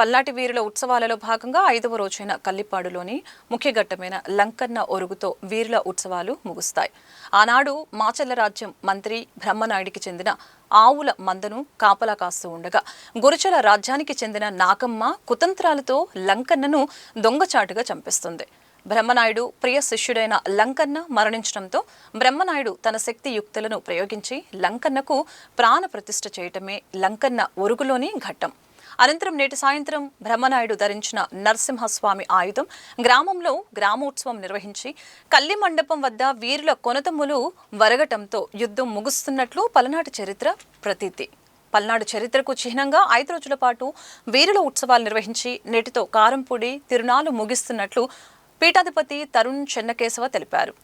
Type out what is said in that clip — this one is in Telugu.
పల్నాటి వీరుల ఉత్సవాలలో భాగంగా 5వ రోజైన కల్లిపాడులోని ముఖ్య ఘట్టమైన లంకన్న ఒరుగుతో వీరుల ఉత్సవాలు ముగుస్తాయి. ఆనాడు మాచర్ల రాజ్యం మంత్రి బ్రహ్మనాయుడికి చెందిన ఆవుల మందను కాపలా కాస్తూ ఉండగా గురుచల రాజ్యానికి చెందిన నాగమ్మ కుతంత్రాలతో లంకన్నను దొంగచాటుగా చంపిస్తుంది. బ్రహ్మనాయుడు ప్రియ శిష్యుడైన లంకన్న మరణించడంతో బ్రహ్మనాయుడు తన శక్తి యుక్తులను ప్రయోగించి లంకన్నకు ప్రాణ ప్రతిష్ఠ చేయటమే లంకన్న ఒరుగులోని ఘట్టం. అనంతరం నేటి సాయంత్రం బ్రహ్మనాయుడు ధరించిన నరసింహస్వామి ఆయుధం గ్రామంలో గ్రామోత్సవం నిర్వహించి కల్లి మండపం వద్ద వీరుల కొనతమ్ములు వరగటంతో యుద్ధం ముగుస్తున్నట్లు పలనాటి చరిత్ర ప్రతీతి. పల్నాడు చరిత్రకు చిహ్నంగా 5 రోజుల పాటు వీరుల ఉత్సవాలు నిర్వహించి నేటితో కారంపూడి తిరునాళ్లు ముగిస్తున్నట్లు పీఠాధిపతి తరుణ్ చెన్నకేశవ తెలిపారు.